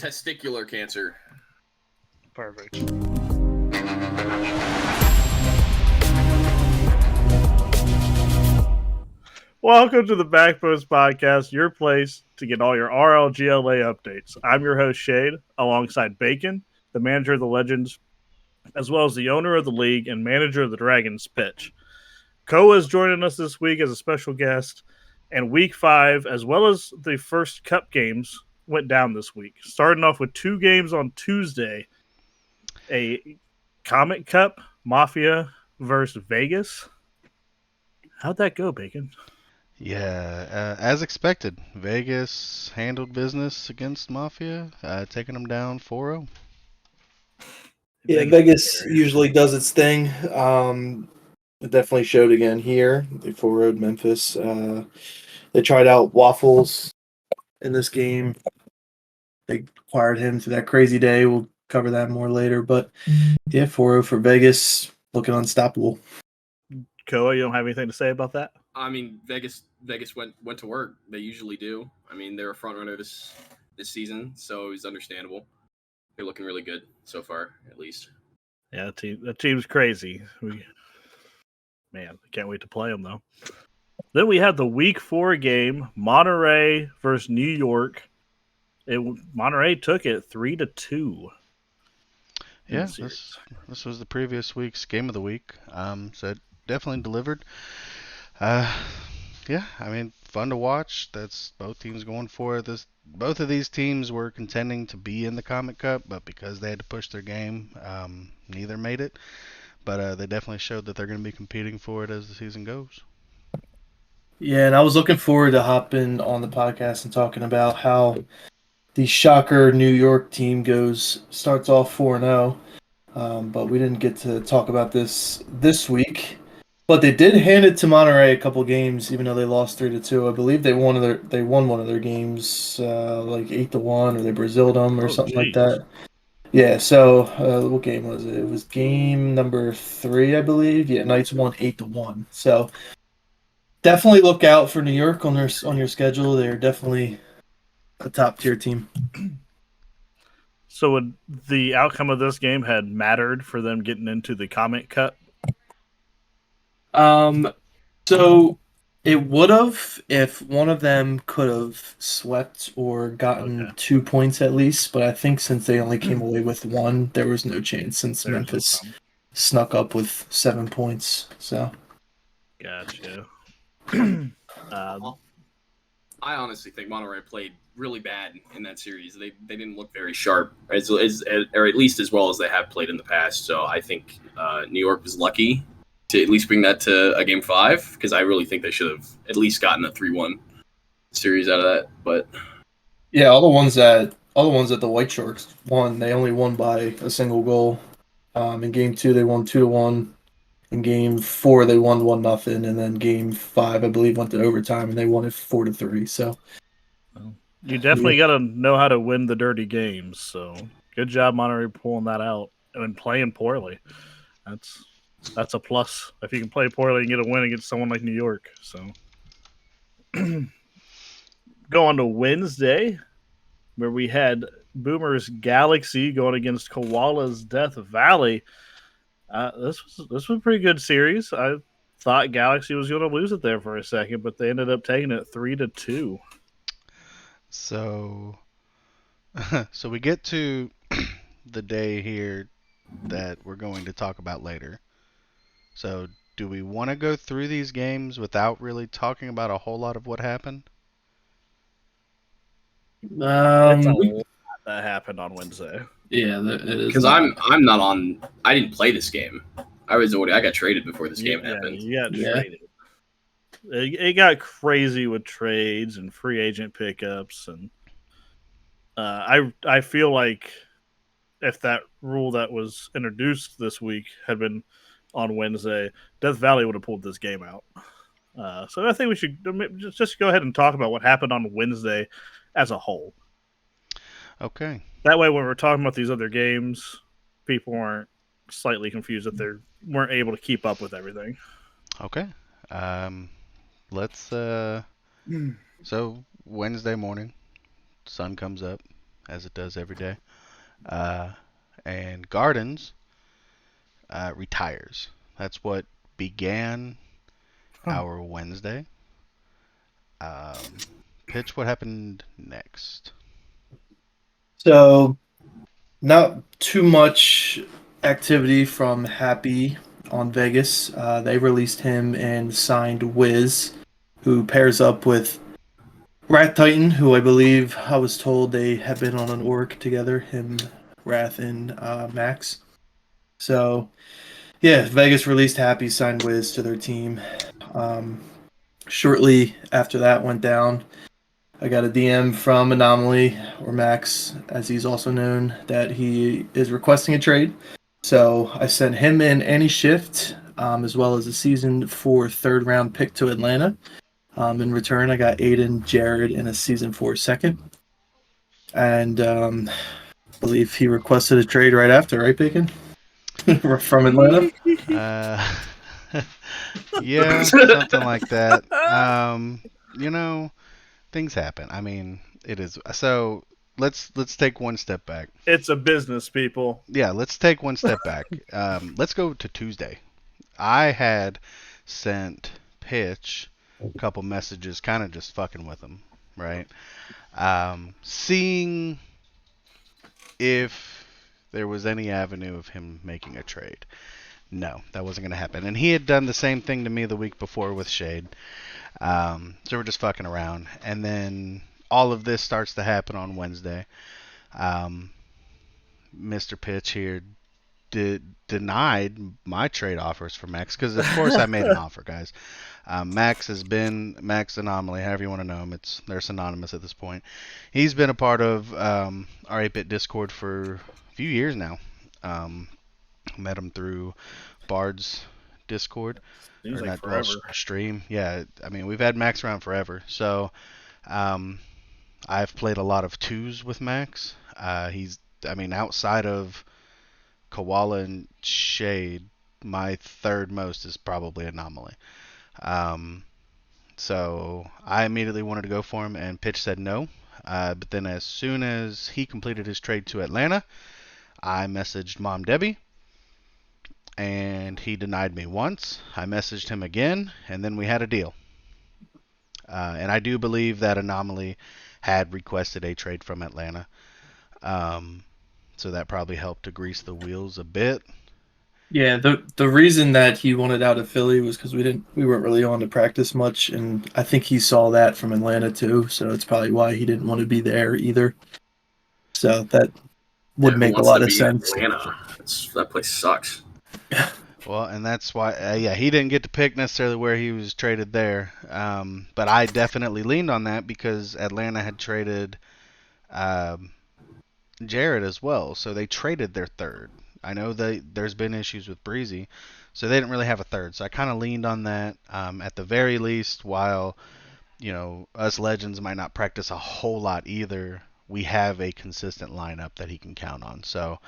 testicular cancer. Perfect. Welcome to the Backpost Podcast, your place to get all your RLGLA updates. I'm your host, Shade, alongside Bacon, the manager of the Legends, as well as the owner of the league and manager of the Dragons, Pitch. Koa is joining us this week as a special guest, and Week 5, as well as the first Cup games, went down this week. Starting off with 2 games on Tuesday, a Comet Cup, Mafia versus Vegas. How'd that go, Bacon? Yeah, as expected, Vegas handled business against Mafia, taking them down 4-0. Yeah, Vegas usually does its thing. It definitely showed again here. They forward Memphis. They tried out Waffles in this game. They acquired him through that crazy day. We'll cover that more later. But yeah, 4-0 for Vegas, looking unstoppable. Koa, you don't have anything to say about that? I mean, Vegas went to work. They usually do. I mean, they're a front runner this season, so it's understandable. They're looking really good so far, at least. Yeah, that team's crazy. Man, I can't wait to play them, though. Then we had the Week 4 game, Monterey versus New York. Monterey took it 3-2. Yeah, this was the previous week's game of the week, so it definitely delivered. Yeah, I mean, fun to watch. That's both teams going for it. Both of these teams were contending to be in the Comet Cup, but because they had to push their game, neither made it. But they definitely showed that they're going to be competing for it as the season goes. Yeah, and I was looking forward to hopping on the podcast and talking about how the shocker New York team starts off 4-0. But we didn't get to talk about this week. But they did hand it to Monterey a couple games, even though they lost 3-2. I believe they won one of their games, like 8-1, or they Braziled them or something like that. Yeah. So what game was it? It was game number 3, I believe. Yeah, Knights won 8-1. So definitely look out for New York on your schedule. They're definitely a top tier team. So would the outcome of this game had mattered for them getting into the Comet Cup? So it would have if one of them could have swept or gotten 2 points at least, but I think since they only came away with 1, there was no chance since Memphis snuck up with 7 points. So, gotcha. I honestly think Monterey played really bad in that series. They didn't look very sharp, or at least as well as they have played in the past. So I think New York was lucky to at least bring that to a game 5, because I really think they should have at least gotten a 3-1 series out of that. But yeah, all the ones that the White Sharks won, they only won by a single goal. In game 2, they won 2-1. In game 4, they won 1-0, and then game 5, I believe, went to overtime, and they won it 4-3. So you definitely got to know how to win the dirty games. So good job, Monterey, pulling that out and playing poorly. That's a plus if you can play poorly and get a win against someone like New York. So go on to Wednesday, where we had Boomer's Galaxy going against Koala's Death Valley. This was a pretty good series. I thought Galaxy was going to lose it there for a second, but they ended up taking it 3-2. So we get to the day here that we're going to talk about later. So do we want to go through these games without really talking about a whole lot of what happened? It's a lot that happened on Wednesday. Yeah, it is. Because I'm not on. I didn't play this game. I got traded before this game happened. You got traded. It got crazy with trades and free agent pickups, and I feel like if that rule that was introduced this week had been on Wednesday, Death Valley would have pulled this game out. So I think we should just go ahead and talk about what happened on Wednesday as a whole. Okay. That way, when we're talking about these other games, people aren't slightly confused that they weren't able to keep up with everything. Okay. Let's. So Wednesday morning, sun comes up, as it does every day. And Gardens retires. That's what began our Wednesday. Pitch, what happened next? So, not too much activity from Happy on Vegas. They released him and signed Wiz, who pairs up with Rat Titan, who I believe I was told they have been on an org together, him, Wrath, and Max. So, yeah, Vegas released Happy, signed Wiz to their team. Shortly after that went down, I got a DM from Anomaly, or Max, as he's also known, that he is requesting a trade. So I sent him in any shift, as well as a season 4 third round pick to Atlanta. In return, I got Aiden, Jared, and a season 4 second. And I believe he requested a trade right after, right, Bacon? From Atlanta? Yeah, something like that. Things happen. I mean, it is. So let's take one step back. It's a business, people. Yeah, let's take one step back. Let's go to Tuesday. I had sent Pitch a couple messages, kind of just fucking with him, right? Seeing if there was any avenue of him making a trade. No, that wasn't going to happen. And he had done the same thing to me the week before with Shade. So we're just fucking around. And then all of this starts to happen on Wednesday. Mr. Pitch here denied my trade offers for Max because, of course, I made an offer, guys. Max Anomaly, however you want to know him. They're synonymous at this point. He's been a part of our 8-Bit Discord for a few years now. Met him through Bard's Discord. Seems or like not, well, forever. stream. Yeah, I mean, we've had Max around forever. So I've played a lot of twos with Max. Outside of Koala and Shade, my third most is probably Anomaly. So I immediately wanted to go for him, and Pitch said no. But then as soon as he completed his trade to Atlanta, I messaged Mom Debbie, and he denied me once. I messaged him again, and then we had a deal. And I do believe that Anomaly had requested a trade from Atlanta. So that probably helped to grease the wheels a bit. Yeah, the reason that he wanted out of Philly was because we weren't really on to practice much, and I think he saw that from Atlanta too. So that's probably why he didn't want to be there either. So that would make a lot of sense. Atlanta. That place sucks. Well, and that's why, he didn't get to pick necessarily where he was traded there. But I definitely leaned on that because Atlanta had traded Jared as well, so they traded their third. I know there's been issues with Breezy, so they didn't really have a third. So I kind of leaned on that. At the very least, while us legends might not practice a whole lot either, we have a consistent lineup that he can count on. So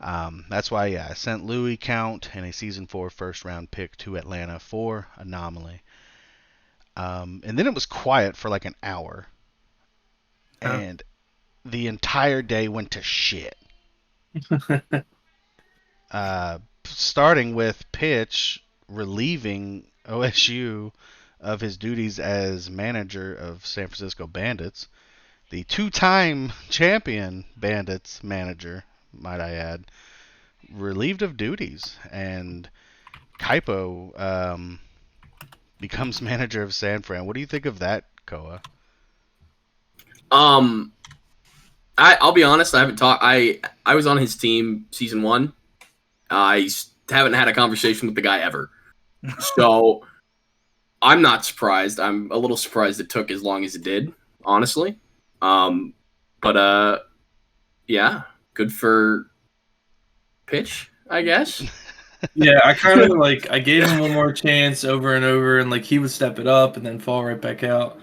that's why, I sent Louis Count and a season 4 first round pick to Atlanta for Anomaly. And then it was quiet for like an hour, and the entire day went to shit. Starting with Pitch relieving OSU of his duties as manager of San Francisco Bandits, the 2-time champion Bandits manager, might I add, relieved of duties, and Kaipo becomes manager of San Fran. What do you think of that, Koa? I'll be honest. I haven't talked. I was on his team season 1. I haven't had a conversation with the guy ever, so I'm not surprised. I'm a little surprised it took as long as it did, honestly. But yeah, good for Pitch, I guess. Yeah, I kind of I gave him one more chance over and over, and he would step it up and then fall right back out.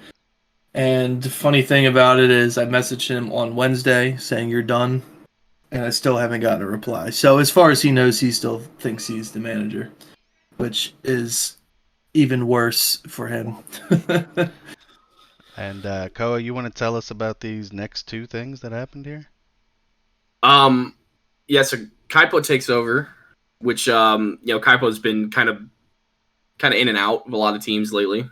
And the funny thing about it is I messaged him on Wednesday saying you're done, and I still haven't gotten a reply. So as far as he knows, he still thinks he's the manager, which is even worse for him. And Koa, you want to tell us about these next 2 things that happened here? Yeah, so Kaipo takes over, which Kaipo's been kind of in and out of a lot of teams lately.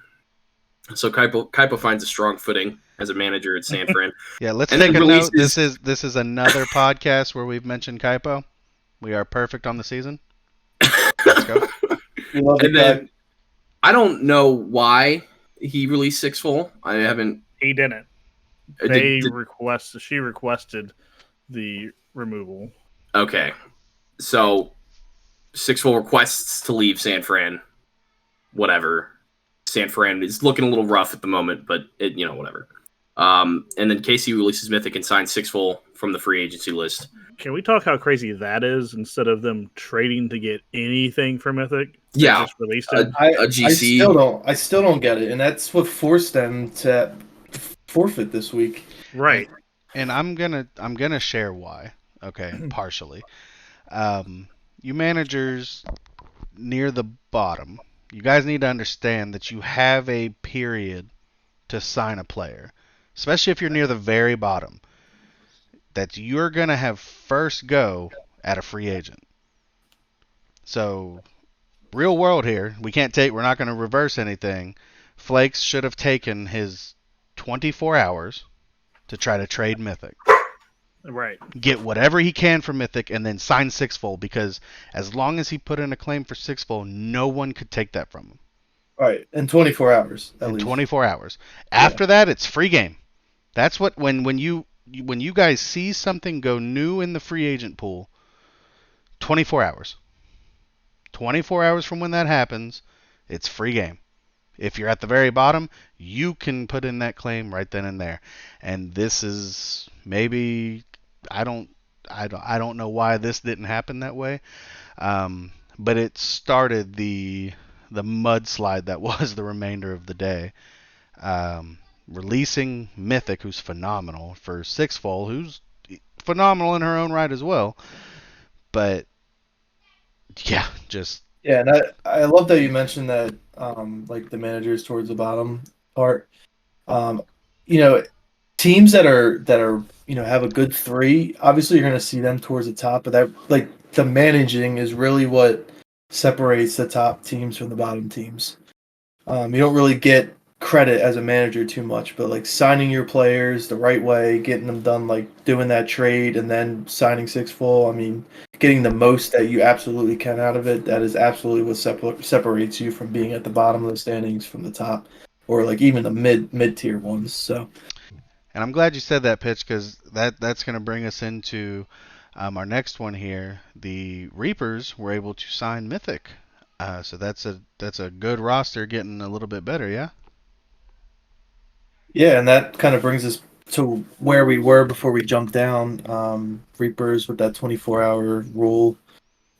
So Kaipo finds a strong footing as a manager at San Fran. Yeah, let's And take then a note. releases- This is another podcast where we've mentioned Kaipo. We are perfect on the season. Let's go. We love And the guy. then I don't know why he released Six Full. I haven't. He didn't. She requested the removal. Okay, so Six Full requests to leave San Fran. Whatever. San Fran is looking a little rough at the moment, but whatever. And then Casey releases Mythic and signs Six Full from the free agency list. Can we talk how crazy that is? Instead of them trading to get anything for Mythic, they Yeah. just released it. A GC. I still don't get it, and that's what forced them to forfeit this week. Right. And I'm gonna share why. Okay, partially. You managers near the bottom, you guys need to understand that you have a period to sign a player, especially if you're near the very bottom. That you're gonna have first go at a free agent. So, real world here, we're not gonna reverse anything. Flakes should have taken his 24 hours to try to trade Mythic. Right. Get whatever he can from Mythic and then sign Sixfold, because as long as he put in a claim for Sixfold, no one could take that from him. All right, in 24 hours at In least. 24 hours. After that, it's free game. That's what when you guys see something go new in the free agent pool, 24 hours. 24 hours from when that happens, it's free game. If you're at the very bottom, you can put in that claim right then and there. And this is maybe I don't know why this didn't happen that way. But it started the mudslide that was the remainder of the day. Releasing Mythic, who's phenomenal, for Sixfold, who's phenomenal in her own right as well. But yeah, just Yeah, and I love that you mentioned that, like the managers towards the bottom part. Teams that are have a good three. Obviously, you're going to see them towards the top, but that like the managing is really what separates the top teams from the bottom teams. You don't really get credit as a manager too much, but like signing your players the right way, getting them done, like doing that trade and then signing Six Full. I mean, getting the most that you absolutely can out of it. That is absolutely what separates you from being at the bottom of the standings from the top, or like even the mid tier ones. So. And I'm glad you said that, Pitch, because that's going to bring us into our next one here. The Reapers were able to sign Mythic, so that's a good roster getting a little bit better, yeah. Yeah, and that kind of brings us to where we were before we jumped down. Reapers with that 24-hour rule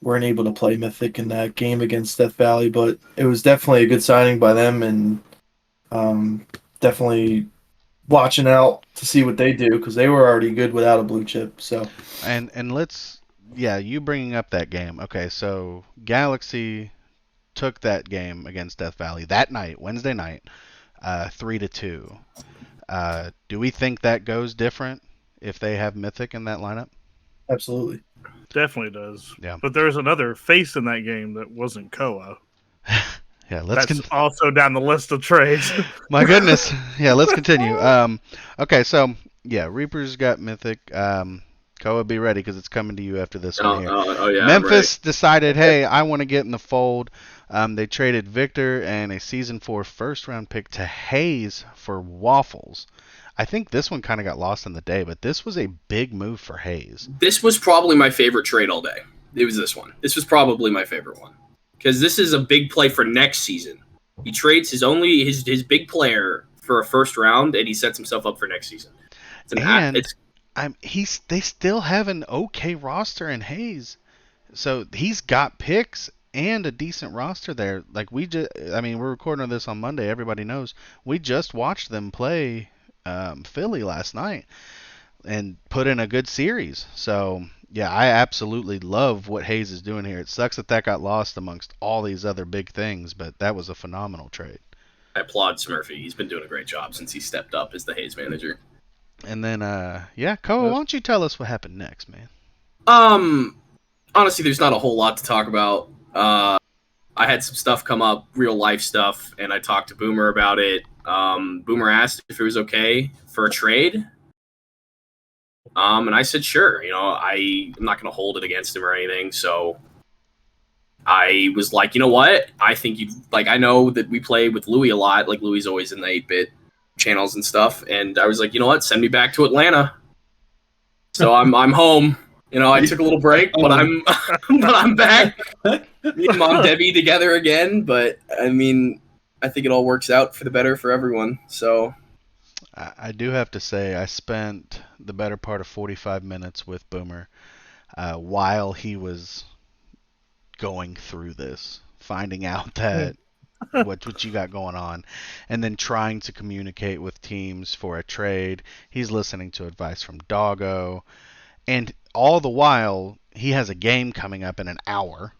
weren't able to play Mythic in that game against Death Valley, but it was definitely a good signing by them, and definitely watching out to see what they do, because they were already good without a blue chip. So And you bringing up that game. Okay, so Galaxy took that game against Death Valley that night, Wednesday night, 3-2. Do we think that goes different if they have Mythic in that lineup? absolutely. Definitely does. Yeah. But there's another face in that game that wasn't Koa. Yeah, That's also down the list of trades. My goodness. Yeah, let's continue. Okay, so yeah, Reapers got Mythic. Koa, be ready because it's coming to you after this one here. Yeah, Memphis decided, hey, I want to get in the fold. They traded Victor and a Season 4 first-round pick to Hayes for Waffles. I think this one kind of got lost in the day, but this was a big move for Hayes. This was probably my favorite trade all day. It was this one. This was probably my favorite one. Because this is a big play for next season. He trades his big player for a first round, and he sets himself up for next season. They still have an okay roster in Hayes, so he's got picks and a decent roster there. Like we're recording this on Monday. Everybody knows we just watched them play Philly last night and put in a good series. So. Yeah, I absolutely love what Hayes is doing here. It sucks that got lost amongst all these other big things, but that was a phenomenal trade. I applaud Smurfy. He's been doing a great job since he stepped up as the Hayes manager. And then, Koa, why don't you tell us what happened next, man? Honestly, there's not a whole lot to talk about. I had some stuff come up, real life stuff, and I talked to Boomer about it. Boomer asked if it was okay for a trade. And I said, sure. I'm not going to hold it against him or anything. So I was like, you know what? I think I know that we play with Louis a lot. Like, Louis always in the 8-bit channels and stuff. And I was like, you know what? Send me back to Atlanta. So I'm home. I took a little break, but I'm back. Me and Mom Debbie together again. But I mean, I think it all works out for the better for everyone. So I do have to say, I spent the better part of 45 minutes with Boomer while he was going through this, finding out that what you got going on, and then trying to communicate with teams for a trade. He's listening to advice from Doggo, and all the while he has a game coming up in an hour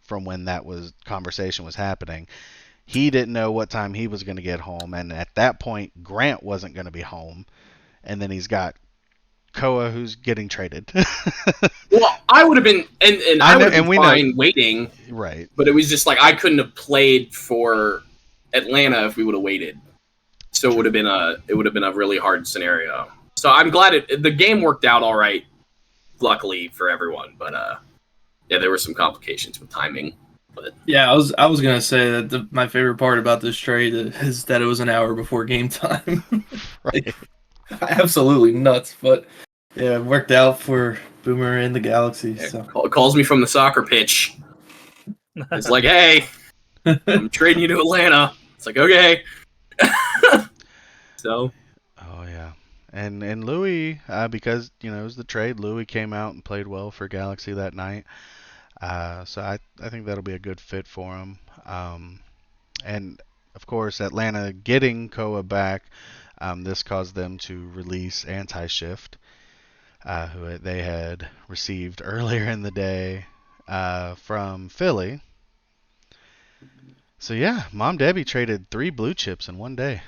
from when that conversation was happening. He didn't know what time he was going to get home, and at that point Grant wasn't going to be home, and then he's got Koa who's getting traded. Well, I would have been, and I would have been fine waiting, right? But it was just like I couldn't have played for Atlanta if we would have waited. So it would have been a really hard scenario. So I'm glad the game worked out all right, luckily for everyone. But yeah, there were some complications with timing. But yeah, I was gonna say that my favorite part about this trade is that it was an hour before game time. Right. Absolutely nuts, but yeah, it worked out for Boomer and the Galaxy. Yeah, so calls me from the soccer pitch. It's like, hey, I'm trading you to Atlanta. It's like, okay. So. Oh yeah, and Louis, because it was the trade. Louis came out and played well for Galaxy that night. So I think that'll be a good fit for him. And of course, Atlanta getting Koa back. This caused them to release Anti-Shift, who they had received earlier in the day from Philly. So yeah, Mom Debbie traded 3 blue chips in one day.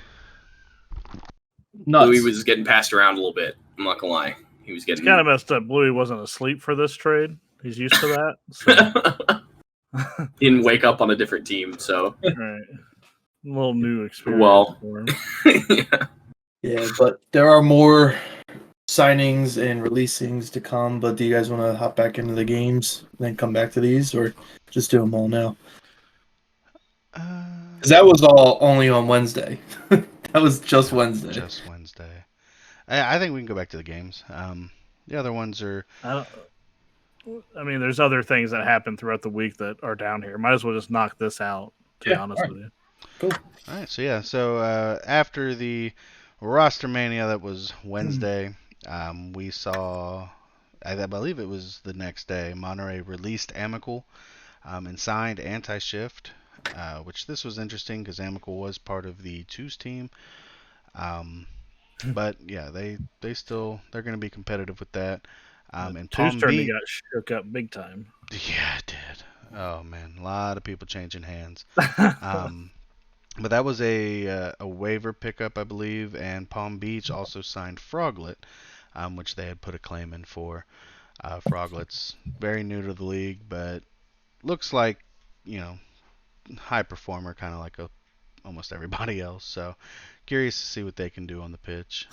Nuts. Louis was getting passed around a little bit. I'm not gonna lie. It's kind of messed up. Louis wasn't asleep for this trade. He's used to that. So. He didn't wake up on a different team, so right. A little new experience for him. Yeah, but there are more signings and releasings to come. But do you guys want to hop back into the games and then come back to these, or just do them all now? Because that was all only on Wednesday. That was just Wednesday. Just Wednesday. I think we can go back to the games. The other ones are. I mean, there's other things that happen throughout the week that are down here. Might as well just knock this out, to be honest with you. Cool. All right, so after the ROSTERMANIA that was Wednesday, we saw, I believe it was the next day, Monterey released Amical and signed Anti-Shift, which this was interesting because Amical was part of the Twos team. But yeah, they're going to be competitive with that. And Twos Palm starting Beach to get shook up big time. Yeah, it did. Oh man, a lot of people changing hands. But that was a waiver pickup, I believe, and Palm Beach also signed Froglet, which they had put a claim in for. Froglet's very new to the league, but looks like, high performer, kind of like almost everybody else. So curious to see what they can do on the pitch.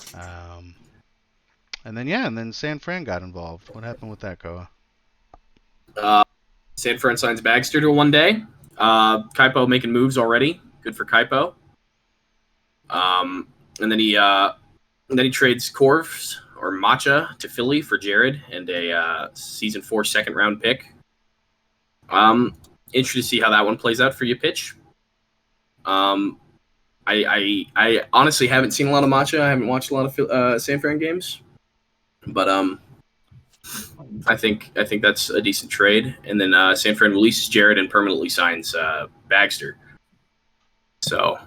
And then San Fran got involved. What happened with that, Koa? San Fran signs Bagster to 1 day. Kaipo making moves already. Good for Kaipo. And then he trades Corvs or Matcha to Philly for Jared and a season 4 second round pick. Interested to see how that one plays out for you, Pitch. I honestly haven't seen a lot of Matcha. I haven't watched a lot of San Fran games, but I think that's a decent trade. And then San Fran releases Jared and permanently signs Bagster. So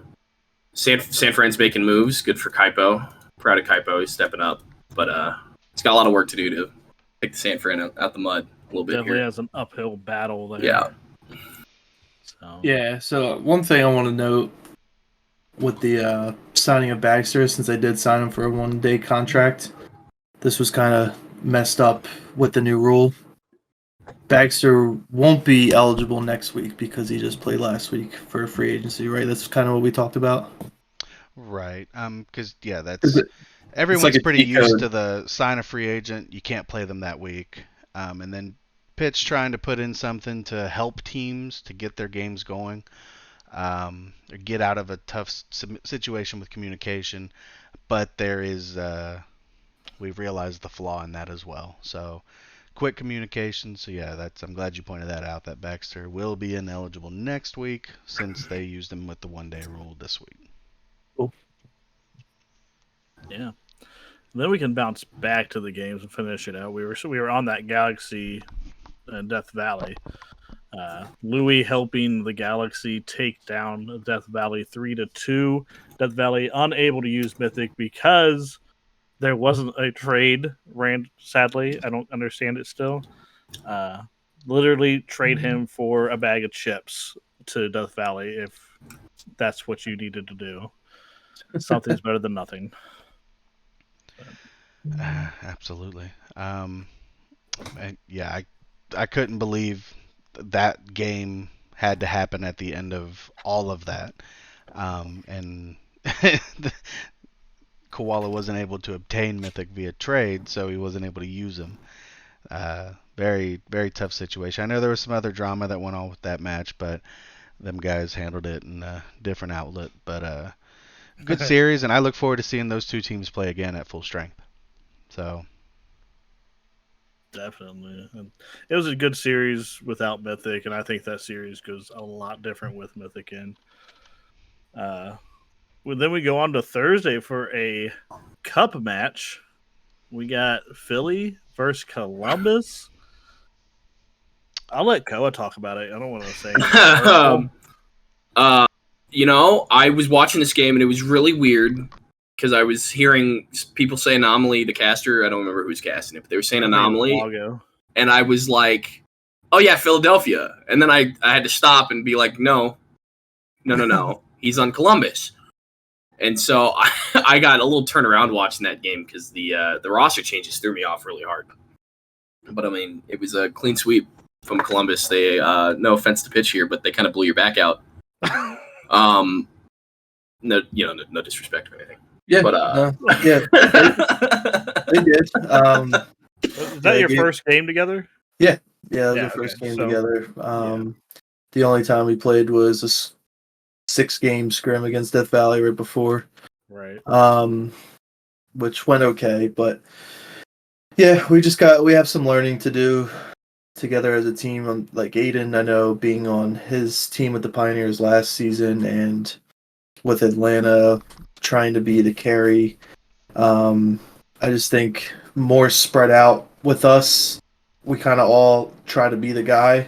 San Fran's making moves. Good for Kaipo. Proud of Kaipo. He's stepping up, but he's got a lot of work to do to pick the San Fran out the mud a little bit. Definitely here. has an uphill battle there. Yeah. So one thing I want to note with the signing of Bagster, since they did sign him for a 1 day contract, this was kind of messed up with the new rule. Baxter won't be eligible next week because he just played last week for free agency, right? That's kind of what we talked about. Right. Because Is it- It's like everyone's a pretty cheat used code. to the sign a free agent. You can't play them that week. And then Pitt's trying to put in something to help teams to get their games going, or get out of a tough situation with communication. But there is, we've realized the flaw in that as well. So quick communication. So yeah, I'm glad you pointed that out. That Baxter will be ineligible next week since they used him with the 1-day rule this week. Cool. Yeah. And then we can bounce back to the games and finish it out. We were on that Galaxy Death Valley. Louis helping the Galaxy take down Death Valley 3-2. Death Valley unable to use Mythic because there wasn't a trade. Sadly, I don't understand it still. Literally trade him for a bag of chips to Death Valley if that's what you needed to do. Something's better than nothing. Absolutely. And yeah, I couldn't believe that game had to happen at the end of all of that. And Koala wasn't able to obtain Mythic via trade, so he wasn't able to use him. Very, very tough situation. I know there was some other drama that went on with that match, but them guys handled it in a different outlet. But good series, and I look forward to seeing those two teams play again at full strength. So definitely, and it was a good series without Mythic, and I think that series goes a lot different with Mythic in. Well, then we go on to Thursday for a cup match. We got Philly versus Columbus. I'll let Koa talk about it. I don't want to say anything. I was watching this game and it was really weird because I was hearing people say Anomaly, the caster. I don't remember who's casting it, but they were saying Anomaly. And I was like, oh yeah, Philadelphia. And then I had to stop and be like, no. He's on Columbus. And so I got a little turnaround watching that game because the roster changes threw me off really hard. But I mean, it was a clean sweep from Columbus. They no offense to pitch here, but they kind of blew your back out. No disrespect or anything. Yeah, but yeah, they did. Was that your first game together? Yeah, that was our first game together. The only time we played was a 6-game scrim against Death Valley right before. Right. Which went okay, but yeah, we have some learning to do together as a team. Like Aiden, I know being on his team with the Pioneers last season and with Atlanta trying to be the carry. I just think more spread out with us. We kind of all try to be the guy.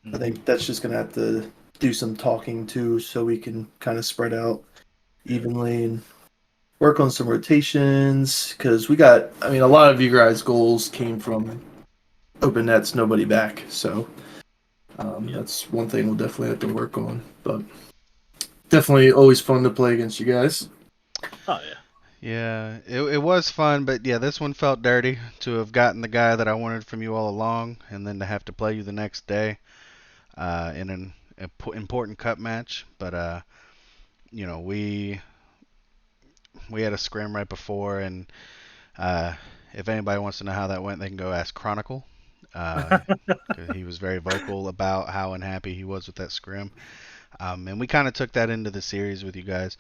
Mm-hmm. I think that's just going to have to do some talking too so we can kind of spread out evenly and work on some rotations because a lot of you guys' goals came from open nets, nobody back. So that's one thing we'll definitely have to work on. But definitely always fun to play against you guys. Oh, yeah. Yeah, it was fun, but yeah, this one felt dirty to have gotten the guy that I wanted from you all along and then to have to play you the next day in an important cup match. But, we had a scrim right before, and if anybody wants to know how that went, they can go ask Chronicle. He was very vocal about how unhappy he was with that scrim. And we kind of took that into the series with you guys.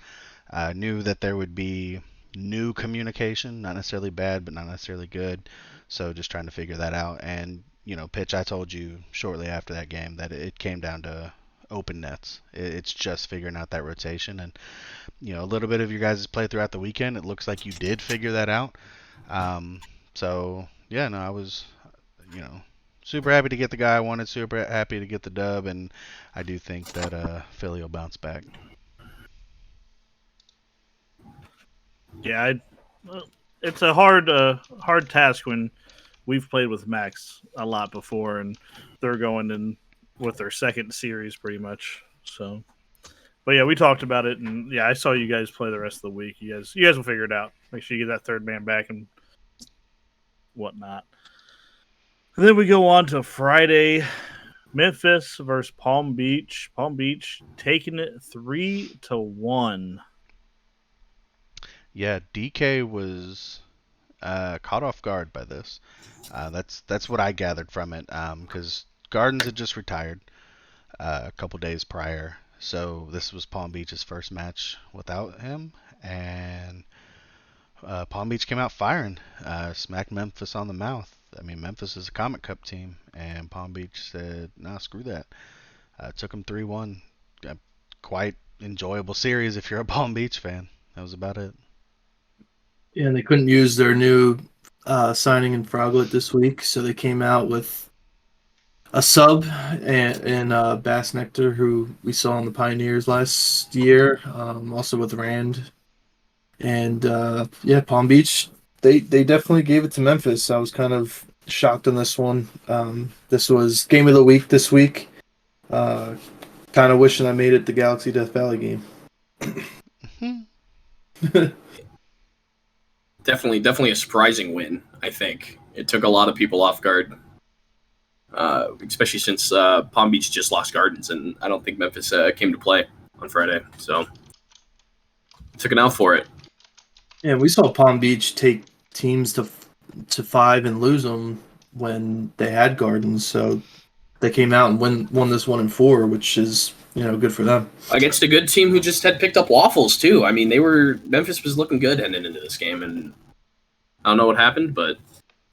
Knew that there would be new communication, not necessarily bad, but not necessarily good. So just trying to figure that out. And, Pitch, I told you shortly after that game that it came down to open nets. It's just figuring out that rotation. And, a little bit of your guys' play throughout the weekend, it looks like you did figure that out. I was, super happy to get the guy I wanted, super happy to get the dub, and I do think that Philly will bounce back. Yeah, it's a hard task when we've played with Max a lot before, and they're going in with their second series pretty much. So, but yeah, we talked about it, and yeah, I saw you guys play the rest of the week. You guys will figure it out. Make sure you get that third man back and whatnot. And then we go on to Friday, Memphis versus Palm Beach. Palm Beach taking it 3-1. Yeah, DK was caught off guard by this. That's what I gathered from it. Because Gardens had just retired a couple days prior, so this was Palm Beach's first match without him, and Palm Beach came out firing, smacked Memphis on the mouth. I mean, Memphis is a Comet Cup team, and Palm Beach said, "Nah, screw that." Took them 3-1. Quite enjoyable series if you're a Palm Beach fan. That was about it. Yeah, and they couldn't use their new signing in Froglet this week, so they came out with a sub and Bass Nectar, who we saw on the Pioneers last year, also with Rand. And yeah, Palm Beach, they definitely gave it to Memphis. I was kind of shocked on this one. This was game of the week this week. Kind of wishing I made it the Galaxy Death Valley game. Definitely a surprising win. I think it took a lot of people off guard, especially since Palm Beach just lost Gardens, and I don't think Memphis came to play on Friday, so took an L for it. Yeah, we saw Palm Beach take teams to 5 and lose them when they had Gardens, so they came out and won this 1-4, which is good for them. Against a good team who just had picked up waffles too. I mean, Memphis was looking good heading into this game, and I don't know what happened, but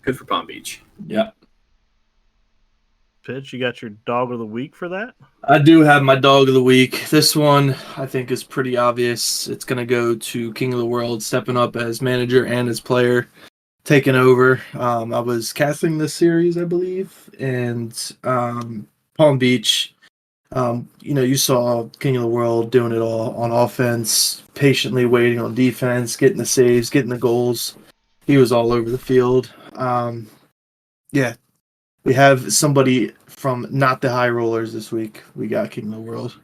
good for Palm Beach. Yeah. Pitch, you got your dog of the week for that? I do have my dog of the week. This one, I think, is pretty obvious. It's going to go to King of the World, stepping up as manager and as player, taking over. I was casting this series, I believe, and Palm Beach, you saw King of the World doing it all on offense, patiently waiting on defense, getting the saves, getting the goals. He was all over the field. Yeah. We have somebody from not the high rollers this week. We got King of the World.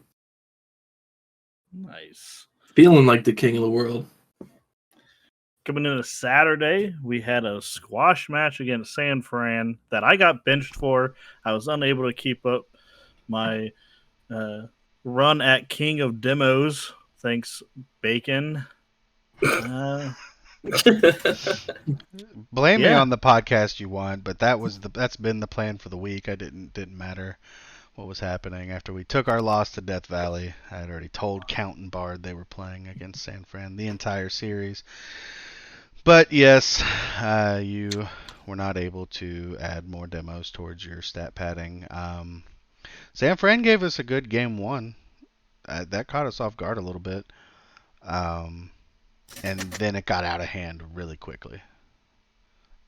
Nice. Feeling like the King of the World. Coming into Saturday, we had a squash match against San Fran that I got benched for. I was unable to keep up my run at King of Demos. Thanks, Bacon. Blame me on the podcast you want, but that's been the plan for the week. I didn't matter what was happening after we took our loss to Death Valley. I had already told Count and Bard they were playing against San Fran the entire series. But yes, you were not able to add more demos towards your stat padding. San Fran gave us a good game one. That caught us off guard a little bit. And then it got out of hand really quickly.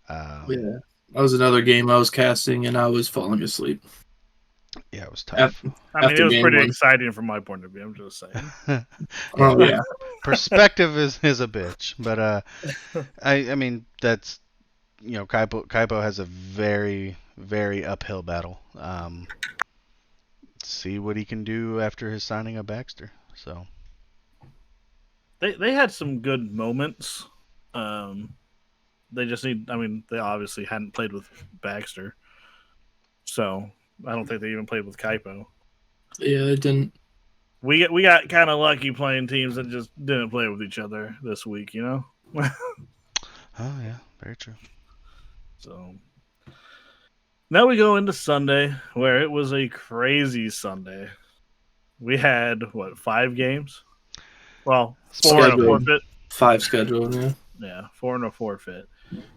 Yeah, that was another game I was casting, and I was falling asleep. Yeah, it was tough. I mean, it was pretty exciting from my point of view. I'm just saying. Oh yeah, perspective is a bitch, but I mean that's Kaipo has a very very uphill battle. See what he can do after his signing of Baxter. So. They had some good moments. They just need. I mean, they obviously hadn't played with Baxter, so I don't think they even played with Kaipo. Yeah, they didn't. We got kind of lucky playing teams that just didn't play with each other this week. Oh yeah, very true. So now we go into Sunday, where it was a crazy Sunday. We had 5 games? Well, 4 and a forfeit. 5 scheduled, yeah. Yeah, 4 and a forfeit.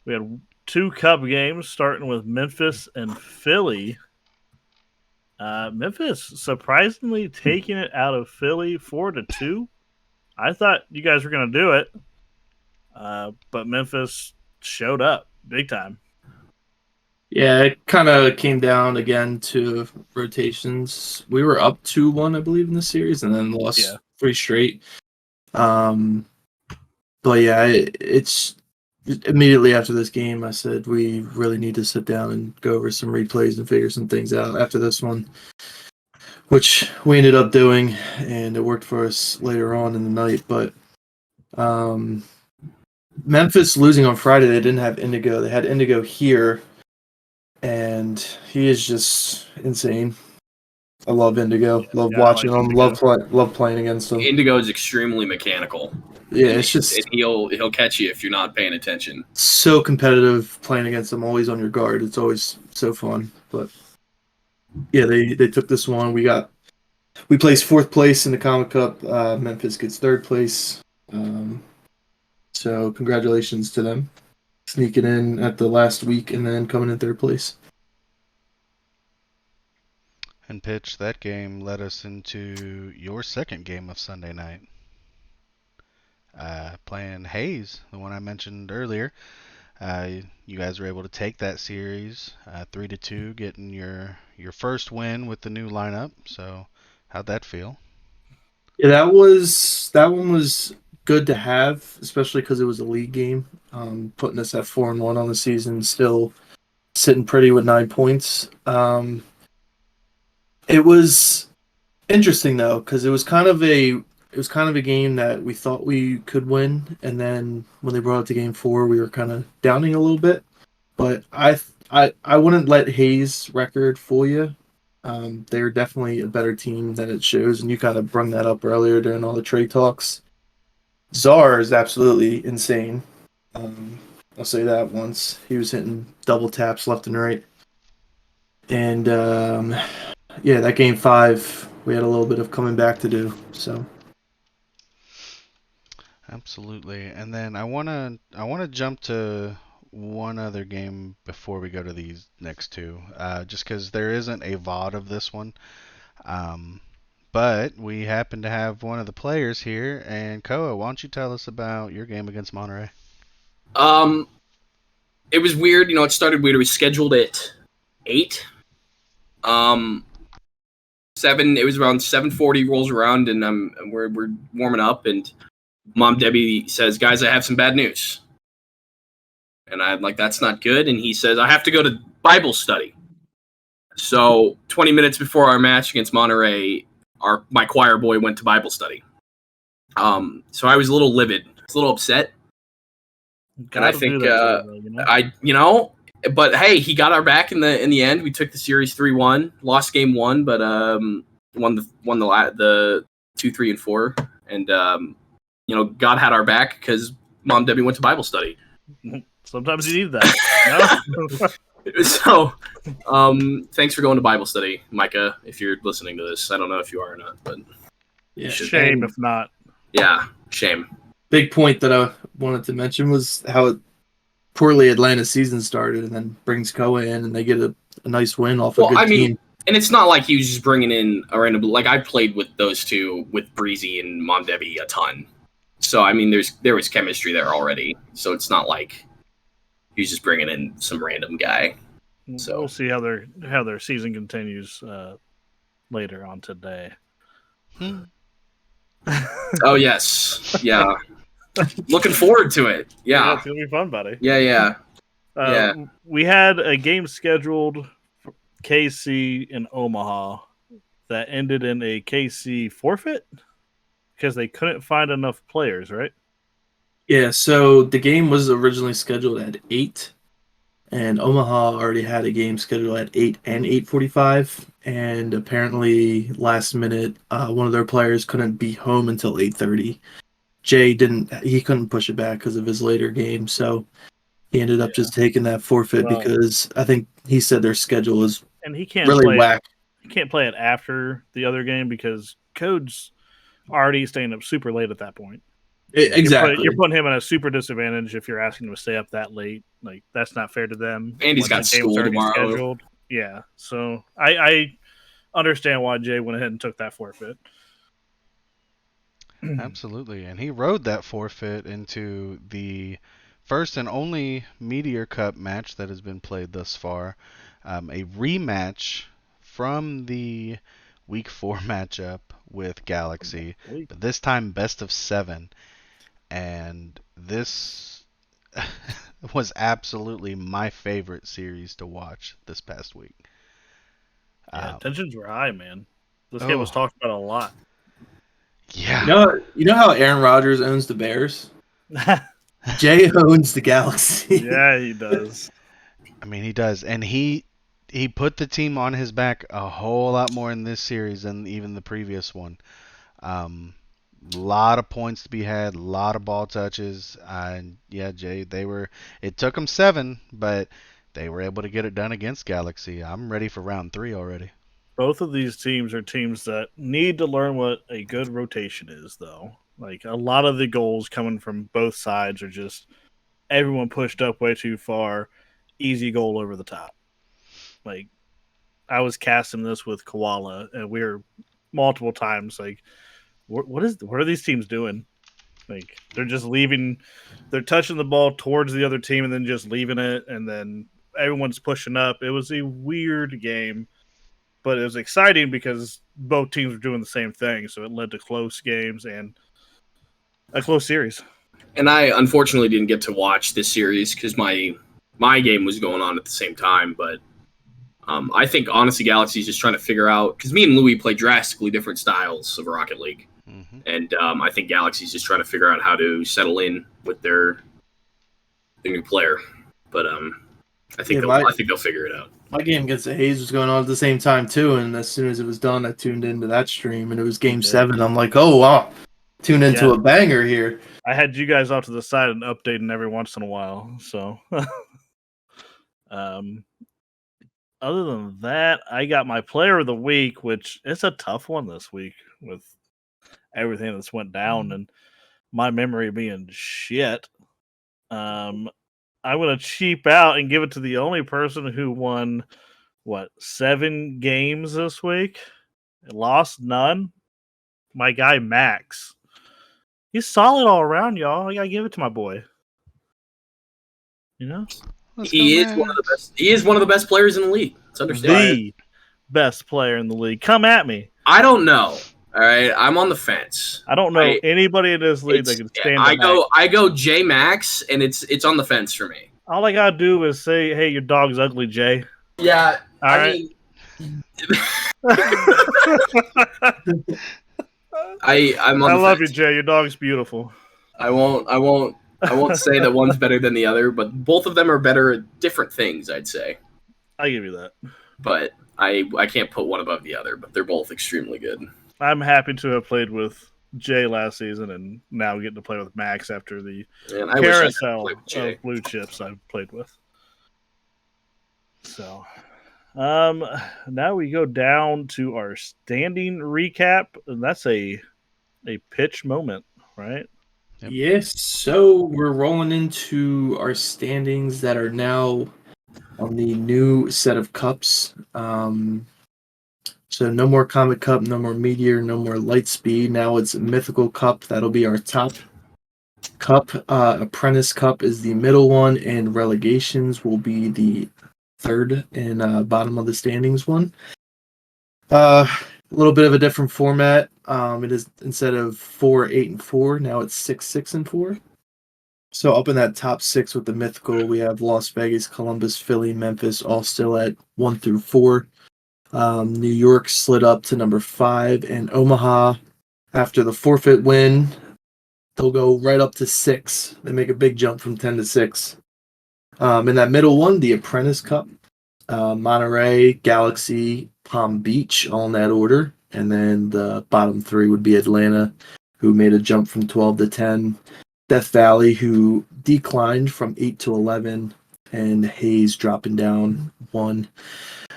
We had 2 Cup games, starting with Memphis and Philly. Memphis surprisingly taking it out of Philly 4-2. I thought you guys were going to do it, but Memphis showed up big time. Yeah, it kind of came down again to rotations. We were up 2-1, I believe, in the series, and then lost 3 straight. But yeah, it's immediately after this game, I said we really need to sit down and go over some replays and figure some things out after this one, which we ended up doing, and it worked for us later on in the night. But Memphis losing on Friday, they didn't have Indigo. They had Indigo here, and he is just insane. I love Indigo. Love Yeah, I watching like him. Indigo. Love playing against him. Indigo is extremely mechanical. Yeah, and, it's just and he'll catch you if you're not paying attention. so competitive playing against him. Always on your guard. It's always so fun. But yeah, they took this one. We placed fourth place in the Comic Cup. Memphis gets third place. So congratulations to them, sneaking in at the last week and then coming in third place. And Pitch, that game led us into your second game of Sunday night. Playing Hayes, the one I mentioned earlier. You guys were able to take that series 3-2, getting your first win with the new lineup. So, how'd that feel? Yeah, that one was good to have, especially because it was a league game. Putting us at 4-1 on the season, still sitting pretty with 9 points. It was interesting though, because it was kind of a game that we thought we could win, and then when they brought it to game 4, we were kind of downing a little bit. But I wouldn't let Hayes' record fool you. They're definitely a better team than it shows, and you kind of brung that up earlier during all the trade talks. Czar is absolutely insane. I'll say that once. He was hitting double taps left and right. And yeah, that game 5, we had a little bit of coming back to do. So Absolutely. And then I wanna jump to one other game before we go to these next two, just because there isn't a VOD of this one. But we happen to have one of the players here, and Koa, why don't you tell us about your game against Monterey? It was weird. It started weird. It was scheduled at 8. 7. It was around 7:40. Rolls around, and we're warming up, and Mom Debbie says, "Guys, I have some bad news." And I'm like, "That's not good." And he says, "I have to go to Bible study." So 20 minutes before our match against Monterey, my choir boy went to Bible study. So I was a little livid, a little upset. And I think but hey, he got our back in the end. We took the series 3-1, lost game 1, but won the 2, 3, and 4, and God had our back because Mom Debbie went to Bible study. Sometimes you need that. No? So, thanks for going to Bible study, Micah. If you're listening to this, I don't know if you are or not, but yeah, shame if not. Yeah, shame. Big point that I wanted to mention was how poorly Atlanta's season started, and then brings Koa in, and they get a nice win off a good team. And it's not like he was just bringing in a random. Like I played with those two, with Breezy and Mom Debbie, a ton. So I mean, there was chemistry there already. So it's not like he was just bringing in some random guy. So we'll see how their season continues later on today. Oh yes, yeah. Looking forward to it. Yeah, it's gonna be fun, buddy. Yeah. We had a game scheduled for KC in Omaha that ended in a KC forfeit because they couldn't find enough players, right? Yeah, so the game was originally scheduled at 8, and Omaha already had a game scheduled at 8 and 8:45, and apparently last minute one of their players couldn't be home until 8:30. Jay couldn't push it back because of his later game, so he ended up just taking that forfeit because I think he said their schedule is really whack. He can't play it after the other game because Code's already staying up super late at that point. Exactly. You're putting him in a super disadvantage if you're asking him to stay up that late. Like, that's not fair to them. And he's got school tomorrow. Scheduled. Yeah, so I understand why Jay went ahead and took that forfeit. Absolutely, and he rode that forfeit into the first and only Meteor Cup match that has been played thus far. A rematch from the Week 4 matchup with Galaxy, but this time best of 7. And this was absolutely my favorite series to watch this past week. Yeah, tensions were high, man. This game was talked about a lot. Yeah. You know how Aaron Rodgers owns the Bears? Jay owns the Galaxy. Yeah, he does. I mean, he does. And he he put the team on his back a whole lot more in this series than even the previous one. Lot of points to be had, a lot of ball touches, and yeah, Jay, it took them 7, but they were able to get it done against Galaxy. I'm ready for round 3 already. Both of these teams are teams that need to learn what a good rotation is, though. Like, a lot of the goals coming from both sides are just everyone pushed up way too far, easy goal over the top. Like, I was casting this with Koala, and we were multiple times like, what are these teams doing? Like, they're just leaving, they're touching the ball towards the other team and then just leaving it, and then everyone's pushing up. It was a weird game, but it was exciting because both teams were doing the same thing, so it led to close games and a close series. And I unfortunately didn't get to watch this series because my game was going on at the same time. But I think honestly, Galaxy is just trying to figure out, because me and Louis play drastically different styles of Rocket League, and I think Galaxy's just trying to figure out how to settle in with their new player. But I think they'll figure it out. My game against the Hayes was going on at the same time too, and as soon as it was done, I tuned into that stream, and it was Game 7. I'm like, oh wow, tune into a banger here. I had you guys off to the side and updating every once in a while. So, other than that, I got my player of the week, which it's a tough one this week with everything that's went down and my memory being shit. I'm going to cheap out and give it to the only person who won, 7 games this week? Lost none? My guy, Max. He's solid all around, y'all. I got to give it to my boy. You know? He is one of the best. He is one of the best players in the league. It's understandable. The best player in the league. Come at me. I don't know. All right, I'm on the fence. I don't know anybody in this league that can stand. I go J Max, and it's on the fence for me. All I gotta do is say, "Hey, your dog's ugly, Jay." Yeah, I love you, Jay. Your dog's beautiful. I won't say that one's better than the other, but both of them are better at different things, I'd say. I give you that. But I can't put one above the other, but they're both extremely good. I'm happy to have played with Jay last season and now getting to play with Max after the carousel of blue chips I've played with. So, now we go down to our standing recap, and that's a pitch moment, right? Yep. Yes, so we're rolling into our standings that are now on the new set of cups. So no more Comet Cup, no more Meteor, no more Lightspeed. Now it's Mythical Cup. That'll be our top cup. Apprentice Cup is the middle one, and Relegations will be the third and bottom of the standings one. A little bit of a different format. It is, instead of 4, 8, and 4, now it's 6, 6, and 4. So up in that top 6 with the Mythical, we have Las Vegas, Columbus, Philly, Memphis, all still at 1 through 4. New York slid up to number 5, and Omaha, after the forfeit win, they'll go right up to 6. They make a big jump from 10 to 6. In that middle one, the Apprentice Cup, Monterey, Galaxy, Palm Beach, all in that order. And then the bottom 3 would be Atlanta, who made a jump from 12 to 10. Death Valley, who declined from 8 to 11. And Hayes dropping down 1.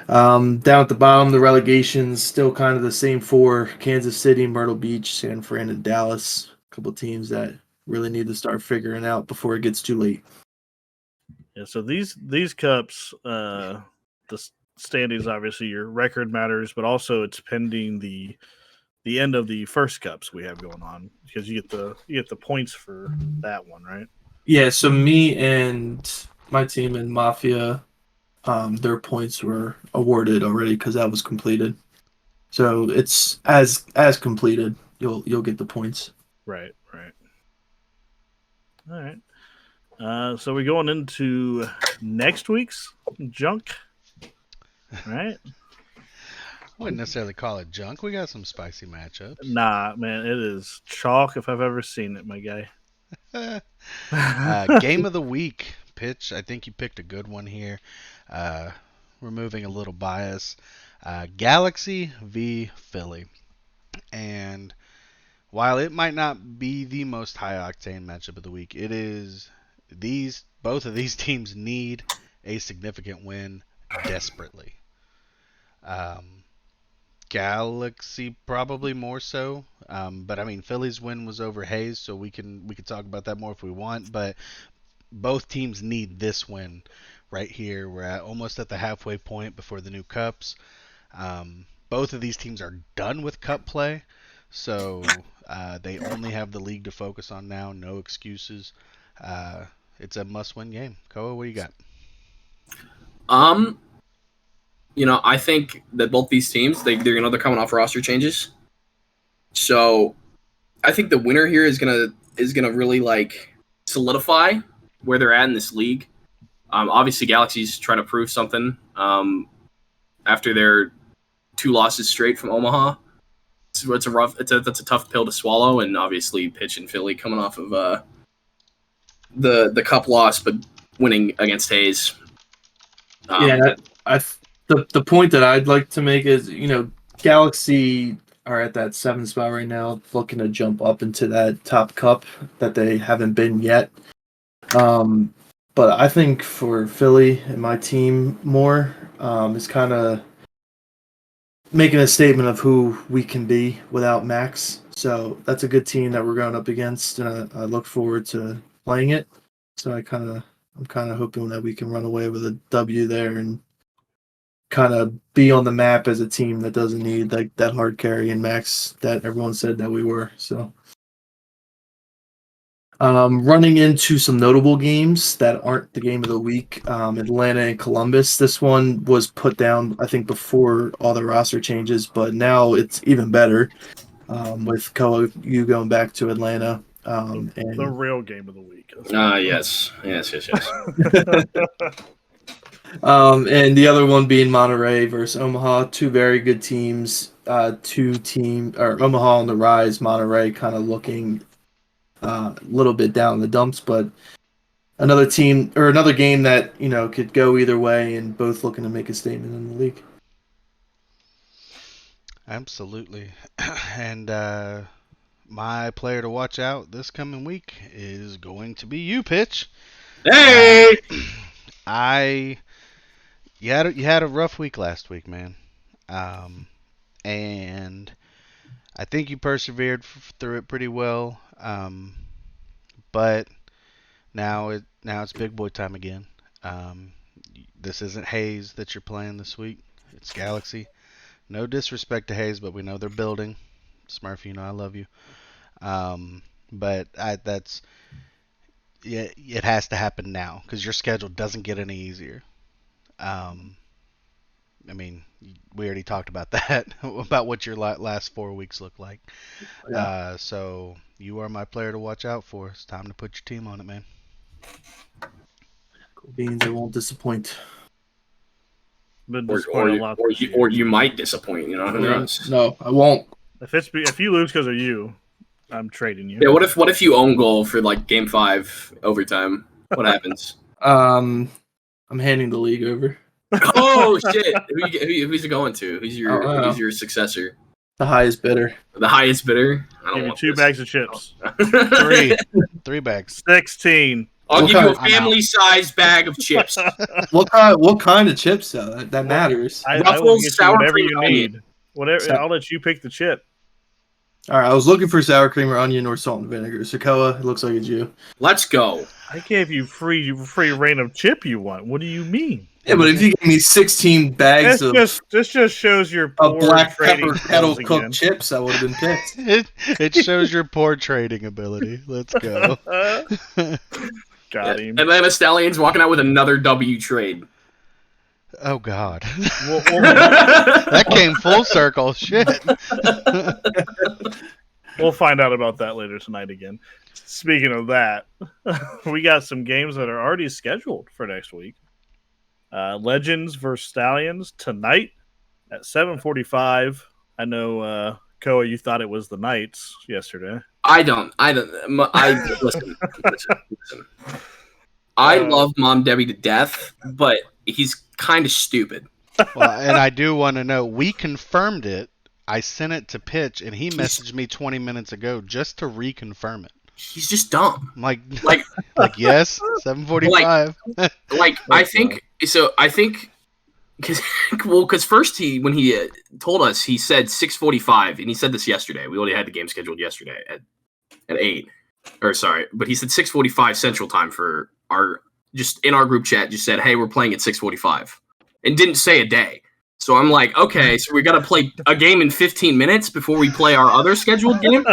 Down at the bottom, the relegations still kind of the same 4: Kansas City, Myrtle Beach, San Fran, and Dallas. A couple teams that really need to start figuring out before it gets too late. Yeah, so these cups, the standings, obviously your record matters, but also it's pending the end of the first cups we have going on, because you get the points for that one, right? Yeah, so me and my team in Mafia, their points were awarded already because that was completed. So it's as completed, you'll get the points. Right. All right. So we're going into next week's junk, right? I wouldn't necessarily call it junk. We got some spicy matchups. Nah, man, it is chalk if I've ever seen it, my guy. Game of the week, Pitch. I think you picked a good one here. removing a little bias. Galaxy v Philly. And while it might not be the most high octane matchup of the week, it is. Both of these teams need a significant win desperately. Galaxy probably more so, but I mean Philly's win was over Hayes, so we can talk about that more if we want. But both teams need this win right here. We're almost at the halfway point before the new cups. Both of these teams are done with cup play, so they only have the league to focus on now. No excuses. It's a must-win game. Koa, what do you got? I think that both these teams they're coming off roster changes, so I think the winner here is gonna really like solidify where they're at in this league. Obviously, Galaxy's trying to prove something after their 2 losses straight from Omaha. That's a tough pill to swallow, and obviously Pitch and Philly coming off of the cup loss, but winning against Hayes. The point that I'd like to make is, Galaxy are at that 7th spot right now, looking to jump up into that top cup that they haven't been yet. But I think for Philly and my team more is kind of making a statement of who we can be without Max. So that's a good team that we're going up against, and I look forward to playing it. So I'm kind of hoping that we can run away with a W there and kind of be on the map as a team that doesn't need like that hard carry and Max that everyone said that we were. So running into some notable games that aren't the game of the week, Atlanta and Columbus. This one was put down, I think, before all the roster changes, but now it's even better with Koa, you going back to Atlanta. And the real game of the week. Yes. And the other one being Monterey versus Omaha, 2 very good teams. Omaha on the rise, Monterey kind of looking a little bit down in the dumps, but another team or another game that could go either way, and both looking to make a statement in the league. Absolutely, and my player to watch out this coming week is going to be you, Pitch. Hey. You had a rough week last week, man, and I think you persevered through it pretty well. But now it's big boy time again. This isn't Hayes that you're playing this week. It's Galaxy. No disrespect to Hayes, but we know they're building. Smurfy, I love you. But it has to happen now because your schedule doesn't get any easier. I mean, we already talked about that, about what your last 4 weeks look like. Yeah. So you are my player to watch out for. It's time to put your team on it, man. Cool beans, it won't disappoint. Or you might disappoint. Who knows? No, I won't. If you lose because of you, I'm trading you. Yeah. What if you own goal for like Game 5 overtime? What happens? I'm handing the league over. Oh shit! Who's it going to? Who's your successor? The highest bidder. The highest bidder. I don't give you want 2 bags of chips. 3 bags. 16. I'll give you a family-sized bag of chips. What kind of chips though? That matters. I will get you whatever you need. Whatever. I'll let you pick the chip. All right, I was looking for sour cream or onion or salt and vinegar. Sokoa, it looks like it's you. Let's go. I gave you free reign of chip you want. What do you mean? Yeah, but if you give me 16 bags this just shows your poor black trading pepper kettle skills cooked again. chips, I would have been picked. It shows your poor trading ability. Let's go. Got him. Atlanta Stallions walking out with another W trade. Oh God. Well, That came full circle. Shit. we'll find out about that later tonight again. Speaking of that, we got some games that are already scheduled for next week. Legends versus Stallions tonight at 7:45. I know, Koa, you thought it was the Knights yesterday. I don't. Listen. I love Mom Debbie to death, but he's kind of stupid. Well, and I do want to know, we confirmed it. I sent it to Pitch, and he messaged me 20 minutes ago just to reconfirm it. He's just dumb. I'm like, Like, yes, 7:45. I think because first when he told us, he said 6:45, and he said this yesterday. We already had the game scheduled yesterday at 8, but he said 6:45 Central Time for just in our group chat. Just said, hey, we're playing at 6:45, and didn't say a day. So I'm like, okay, so we got to play a game in 15 minutes before we play our other scheduled game.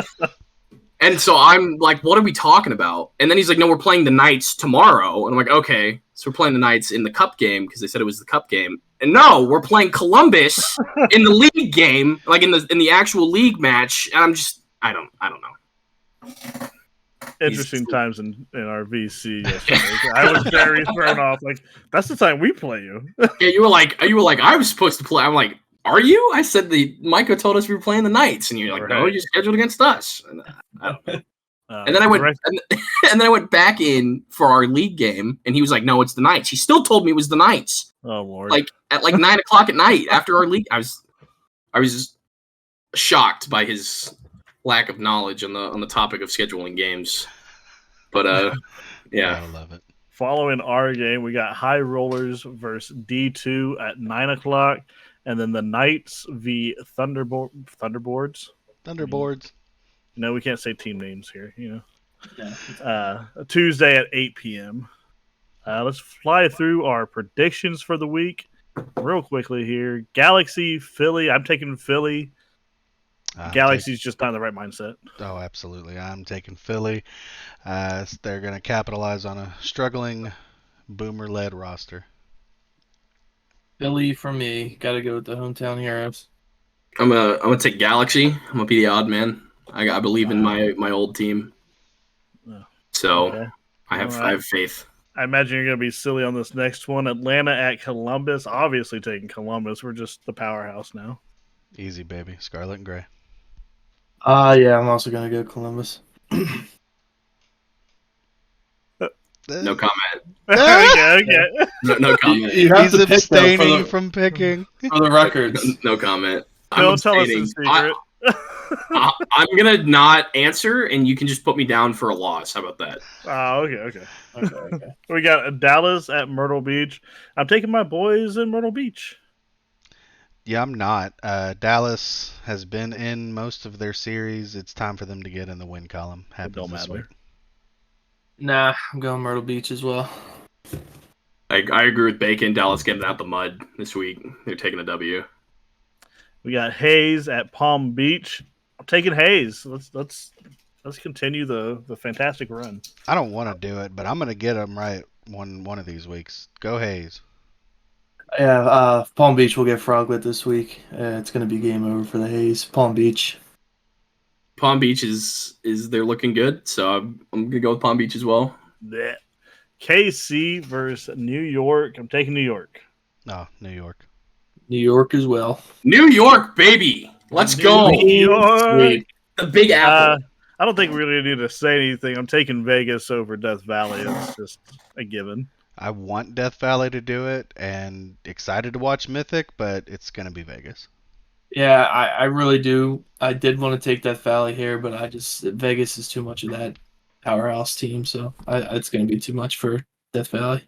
And so I'm like, what are we talking about? And then he's like, no, we're playing the Knights tomorrow. And I'm like, okay, so we're playing the Knights in the Cup game because they said it was the Cup game. And no, we're playing Columbus in the league game, like in the actual league match. And I'm just, I don't know. Interesting times in our VC yesterday. I was very thrown off. Like, that's the time we play you. Yeah, you were like, I was supposed to play. I'm like, are you? I said Micah told us we were playing the Knights, and you're like, no, you're scheduled against us. And I don't know. And then I went, and then I went back in for our league game, and he was like, "No, it's the Knights." He still told me it was the Knights. Oh Lord! Like at 9:00 at night after our league, I was shocked by his lack of knowledge on the topic of scheduling games. But yeah, I love it. Following our game, we got High Rollers versus D2 at 9:00, and then the Knights v Thunderboards. Thunderboards. No, we can't say team names here, Yeah. Tuesday at 8 p.m. Let's fly through our predictions for the week real quickly here. Galaxy, Philly. I'm taking Philly. Galaxy's just not in the right mindset. Oh, absolutely. I'm taking Philly. They're going to capitalize on a struggling Boomer-led roster. Philly for me. Got to go with the hometown heroes. I'm gonna take Galaxy. I'm gonna be the odd man. I believe in my old team, so Okay. I have faith. I imagine you're going to be silly on this next one. Atlanta at Columbus. Obviously taking Columbus. We're just the powerhouse now. Easy, baby. Scarlet and Gray. Yeah, I'm also going to go Columbus. No comment. Okay. No comment. You have He's to pick, though, abstaining from picking. for the records. No comment. Don't tell us his secret. I'm gonna not answer, and you can just put me down for a loss. How about that? Okay. Okay. We got Dallas at Myrtle Beach. I'm taking my boys in Myrtle Beach. Yeah, I'm not. Dallas has been in most of their series. It's time for them to get in the win column. Happens this week. Nah, I'm going Myrtle Beach as well. I agree with Bacon. Dallas getting out the mud this week. They're taking a W. We got Hayes at Palm Beach. I'm taking Hayes. Let's continue the fantastic run. I don't want to do it, but I'm going to get them right one of these weeks. Go Hayes. Yeah, Palm Beach will get froglet this week. It's going to be game over for the Hayes. Palm Beach. Palm Beach is they're looking good, so I'm gonna go with Palm Beach as well. Blech. KC versus New York. I'm taking New York. No, New York. New York as well. New York, baby. Let's go. New York. Sweet. The Big Apple. I don't think we really need to say anything. I'm taking Vegas over Death Valley. It's just a given. I want Death Valley to do it, and excited to watch Mythic, but it's going to be Vegas. Yeah, I really do. I did want to take Death Valley here, but Vegas is too much of that powerhouse team, so it's going to be too much for Death Valley.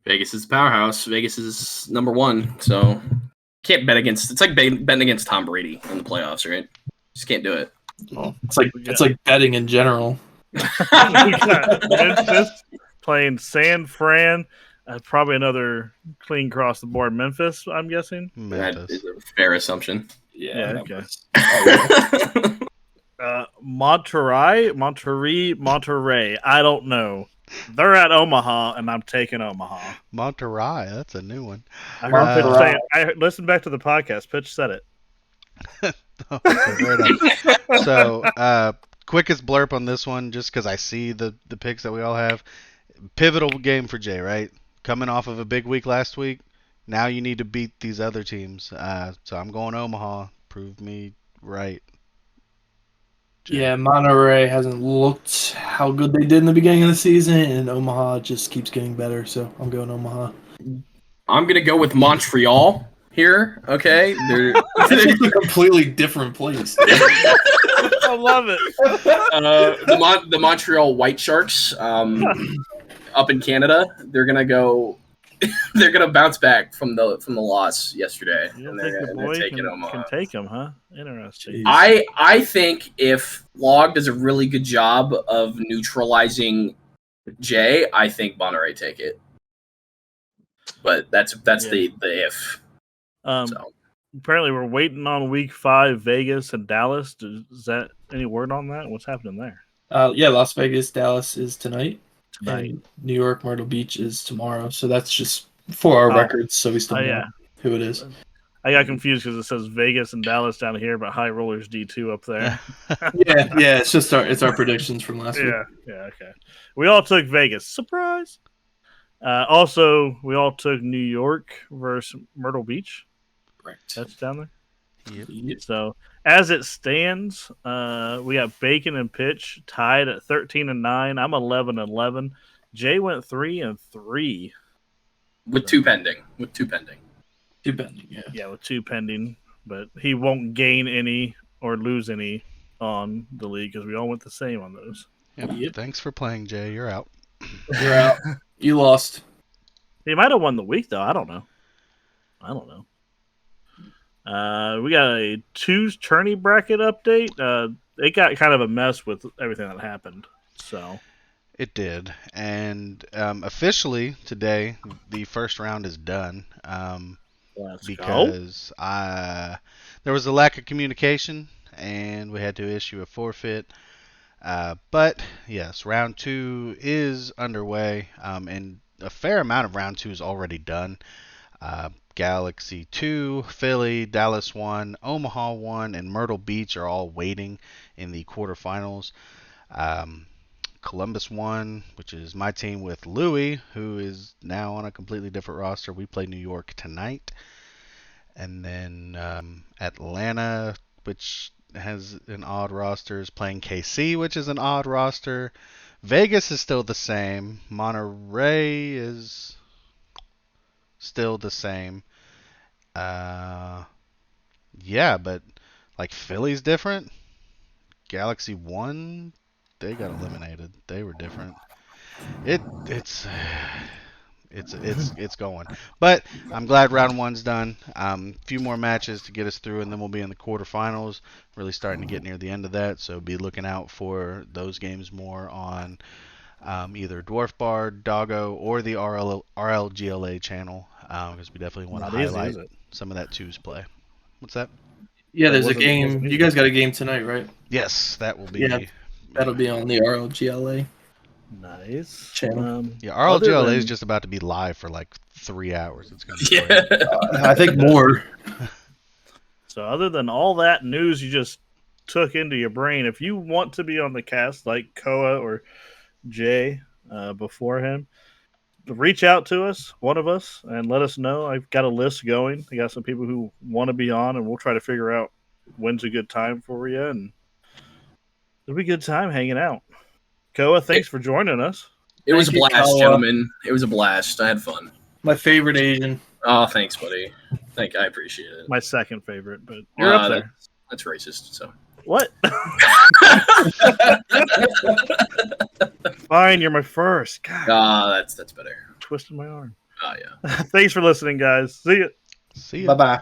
Vegas is the powerhouse. Vegas is number one, so can't bet against. It's like betting against Tom Brady in the playoffs, right? Just can't do it. Well, it's like betting in general. We got Memphis playing San Fran. Probably another clean cross the board. Memphis, I'm guessing. Memphis. That is a fair assumption. Yeah, okay. Oh, Monterey. I don't know. They're at Omaha, and I'm taking Omaha. Monterey, that's a new one. I heard Pitch say it. I listened back to the podcast. Pitch said it. So, quickest blurb on this one, just because I see the picks that we all have. Pivotal game for Jay, right? Coming off of a big week last week. Now you need to beat these other teams. So I'm going Omaha. Prove me right. Jay. Yeah, Monterey hasn't looked how good they did in the beginning of the season, and Omaha just keeps getting better, so I'm going Omaha. I'm gonna go with Montreal here. Okay, That's just a completely different place. I love it. the Montreal White Sharks up in Canada. They're gonna go. They're gonna bounce back from the loss yesterday, You don't and think the they're boy taking can them. take him, huh? Interesting. I think if Log does a really good job of neutralizing Jay, I think Monterey take it. But that's the if. So. Apparently, we're waiting on Week 5, Vegas and Dallas. Is that any word on that? What's happening there? Yeah, Las Vegas, Dallas is tonight. Tonight. And New York, Myrtle Beach is tomorrow. So that's just for our records, so we still know who it is. I got confused because it says Vegas and Dallas down here, but High Rollers D2 up there. yeah, it's just our predictions from last week. Yeah, okay. We all took Vegas. Surprise! Also, we all took New York versus Myrtle Beach. Correct. That's down there. Yep. So as it stands, we got Bacon and Pitch tied at 13-9. I'm 11-11. Jay went 3-3 with two pending. Two pending, yeah. Yeah, with 2 pending, but he won't gain any or lose any on the league because we all went the same on those. Yep. Thanks for playing, Jay. You're out. You're out. You lost. He might have won the week though. I don't know. We got a 2 tourney bracket update. It got kind of a mess with everything that happened. So it did, and officially today the first round is done. Because there was a lack of communication and we had to issue a forfeit. But yes, round 2 is underway, and a fair amount of round 2 is already done. Galaxy 2, Philly, Dallas 1, Omaha 1, and Myrtle Beach are all waiting in the quarterfinals. Columbus 1, which is my team with Louie, who is now on a completely different roster. We play New York tonight. And then Atlanta, which has an odd roster, is playing KC, which is an odd roster. Vegas is still the same. Monterey is still the same. Yeah, but like Philly's different. Galaxy 1, they got eliminated. They were different. It's going. But I'm glad round 1's done. Few more matches to get us through, and then we'll be in the quarterfinals. Really starting to get near the end of that, so be looking out for those games more on either Dwarf Bar, Doggo, or the RLGLA channel, because we definitely want to highlight some of that 2's play. What's that? Yeah, there's a game. You guys got a game tonight, right? Yes, that will be. Yeah, that'll be on the RLGLA. Nice channel. Yeah, RLGLA is just about to be live for like 3 hours. It's gonna be great. I think more. So other than all that news you just took into your brain, if you want to be on the cast like Koa or Jay before him, reach out to us, one of us, and let us know. I've got a list going. I got some people who want to be on, and we'll try to figure out when's a good time for you, and it'll be a good time hanging out. Koa, thanks for joining us. It was a blast, gentlemen. It was a blast. I had fun. My favorite Asian. Oh, thanks, buddy. I appreciate it. My second favorite, but you're up there. That's racist. So what? Fine, you're my first. God. That's better. Twisting my arm. Oh yeah. Thanks for listening, guys. See ya. See ya. Bye-bye.